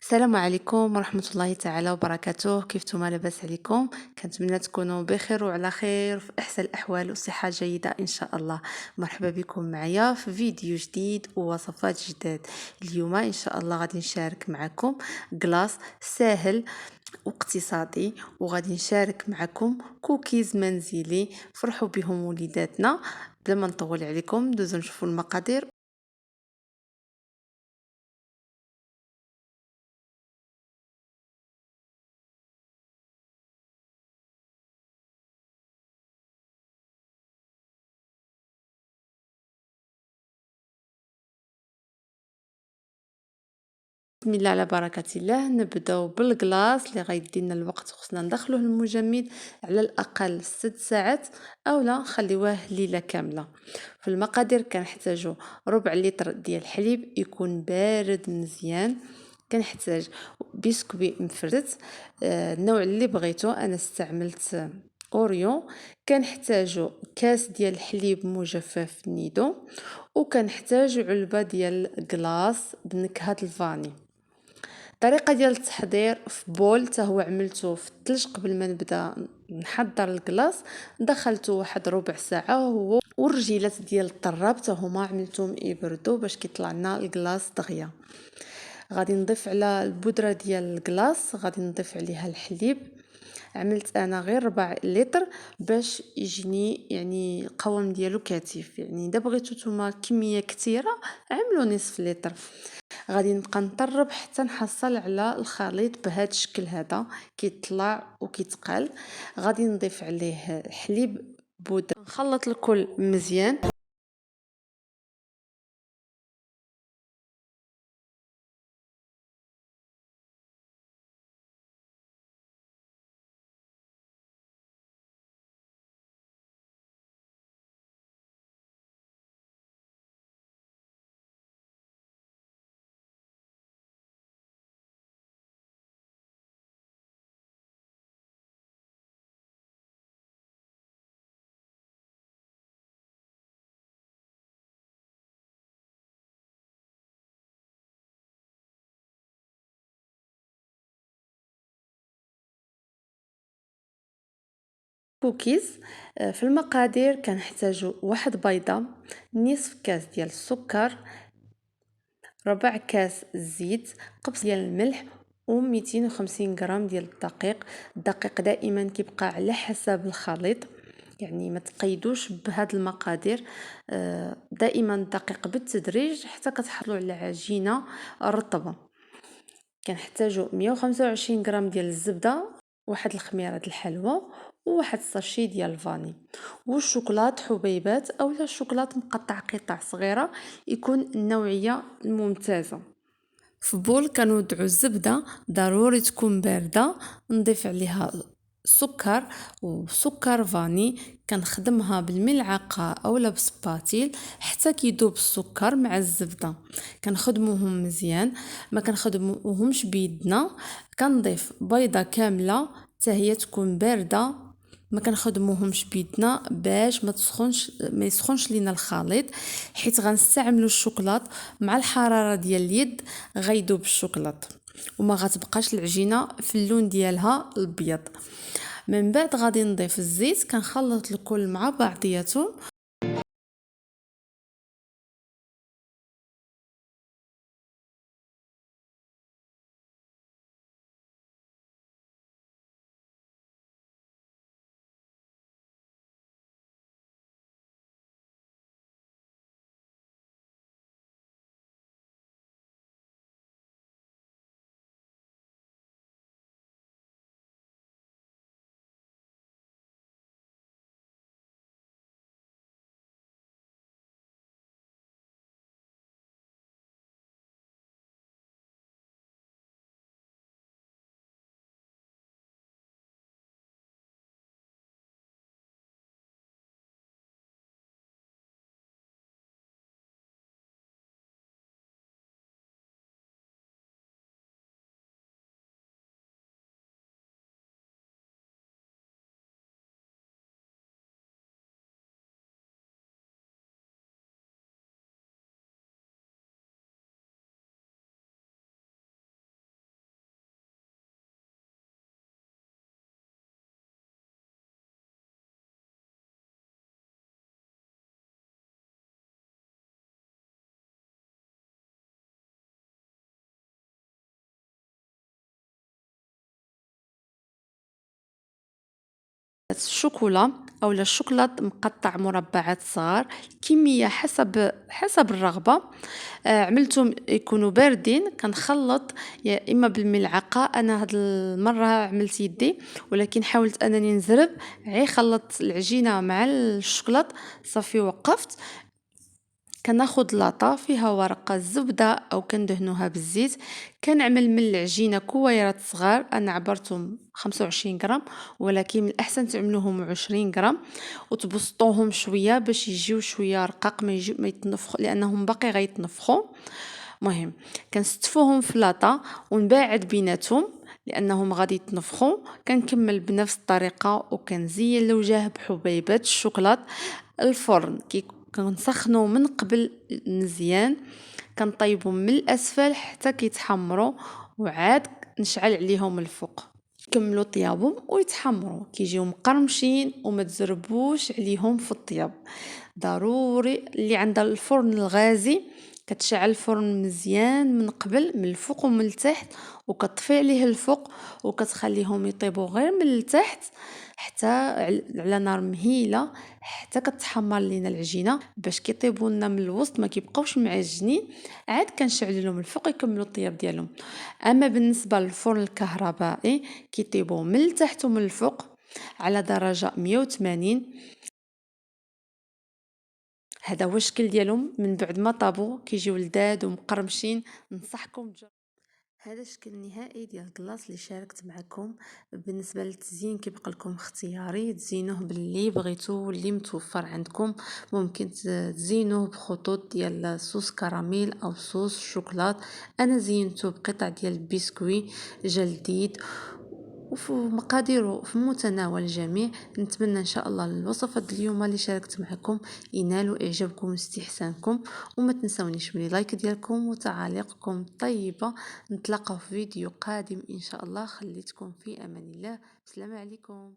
السلام عليكم ورحمة الله تعالى وبركاته. كيفتم؟ لاباس عليكم؟ كنتمنى تكونوا بخير وعلى خير في احسن الاحوال وصحة جيدة ان شاء الله. مرحبا بكم معايا في فيديو جديد ووصفات جداد. اليوم ان شاء الله غادي نشارك معكم كلاص ساهل واقتصادي، وغادي نشارك معكم كوكيز منزلي فرحوا بهم وليداتنا. بلا ما نطول عليكم دوزو نشوفوا المقادير. بسم الله على بركة الله. نبداو بالكلاص اللي غيدينا الوقت، خصنا ندخلوه المجمد على الاقل 6 ساعات او لا نخليوه ليله كامله. في المقادير كنحتاجو ربع لتر ديال الحليب يكون بارد مزيان، كنحتاج بسكويت مفرزت النوع اللي بغيتو، انا استعملت اوريو. كنحتاجو كاس ديال الحليب مجفف نيدو، وكنحتاج علبه ديال كلاص بنكهه الفاني. الطريقه ديال التحضير: في بول حتى هو عملته في الثلج قبل ما نبدا نحضر الكلاص، دخلته واحد ربع ساعه هو والرجيلات ديال الطراب حتى هما عملتهم يبردوا باش كيطلع لنا الكلاص دغيا. غادي نضيف على البودره ديال الكلاص، غادي نضيف عليها الحليب. عملت انا غير 4 لتر باش يجيني يعني القوام ديالو كثيف، يعني اذا بغيتو نتوما كميه كثيره عملوا نصف لتر. غادي نبقى نطرب حتى نحصل على الخليط بهذا الشكل هذا كيطلع وكيتقال. غادي نضيف عليه حليب بودره، نخلط الكل مزيان. كوكيز. في المقادير كنحتاجو واحد بيضه، نصف كاس ديال السكر، ربع كاس زيت، قبص ديال الملح، و250 غرام ديال الدقيق. الدقيق دائما كيبقى على حسب الخليط، يعني ما تقيدوش بهاد المقادير. دائما الدقيق بالتدريج حتى كتحصلوا على عجينه رطبه. كنحتاجو 125 غرام ديال الزبده، واحد الخميره د الحلوى، وواحد الساشي ديال الفاني، والشوكولات حبيبات اولا الشوكولات مقطع قطع صغيره يكون النوعيه الممتازه. في بول كنوضعوا الزبده ضروري تكون بارده، نضيف عليها سكر وسكر فاني. كنخدمها بالملعقه اولا بسباتيل حتى كيذوب السكر مع الزبده. كنخدموهم مزيان، ما كنخدموهمش بيدنا. كنضيف بيضه كامله حتى هي تكون بارده، ما كنخدموهمش بيدنا باش ما يسخنش لينا الخليط، حيت غنستعملوا الشوكولات مع الحراره ديال اليد غيذوب الشوكولات وما غتبقاش العجينه في اللون ديالها الابيض. من بعد غادي نضيف الزيت، كنخلط الكل مع بعضياته. الشوكولا أو الشوكولات مقطع مربعات صغار، الكمية حسب الرغبة. عملتهم يكونوا باردين، كنخلط يا إما بالملعقة. أنا هاد المرة عملت يدي، ولكن حاولت أنني نزرب، خلطت العجينة مع الشوكولات صافي وقفت. كناخد لاطة فيها ورقة الزبدة أو كندهنوها بالزيت، كنعمل من العجينة كويرات صغار. أنا عبرتهم 25 غرام، ولكن من الأحسن تعملوهم 20 غرام وتبسطوهم شوية باش يجيو شوية رقاق، ما يتنفخ لأنهم باقي غيتنفخوا. مهم كنستفوهم في لاطة ونباعد بيناتهم لأنهم غادي يتنفخوا. كنكمل بنفس الطريقة وكنزين الوجه بحبيبات الشوكولات. الفرن كنسخنو من قبل مزيان، كنطيبهم من الأسفل حتى كيتحمروا، وعاد نشعل عليهم الفوق يكملوا طيابهم ويتحمروا كيجيو مقرمشين وما تزربوش عليهم في الطياب. ضروري اللي عندها الفرن الغازي كتشعل الفرن مزيان من قبل من الفوق ومن التحت، وكتطفي عليه الفوق وكتخليهم يطيبوا غير من التحت حتى على نار مهيله حتى كتحمر لينا العجينه باش كيطيبوا لنا من الوسط ما كيبقاوش معجنين. عاد كنشعل لهم الفوق يكملوا الطياب ديالهم. اما بالنسبه للفرن الكهربائي كيطيبوا من التحت ومن الفوق على درجه 180. هذا هو الشكل ديالهم من بعد ما طابوا، كيجيو لذاذ ومقرمشين. ننصحكم هذا الشكل النهائي ديال الكلاص اللي شاركت معكم. بالنسبه للتزيين كيبقى لكم اختياري، تزينوه باللي بغيتو واللي متوفر عندكم. ممكن تزينوه بخطوط ديال صوص كراميل او صوص شوكولات. انا زينته بقطع ديال البسكوي جلديد وفي مقاديره في متناول الجميع. نتمنى ان شاء الله الوصفات اليوم اللي شاركت معكم ينالوا اعجابكم واستحسانكم، وما تنسونيش من لايك ديالكم وتعاليقكم الطيبه. نتلاقاو في فيديو قادم ان شاء الله. خليتكم في امان الله. السلام عليكم.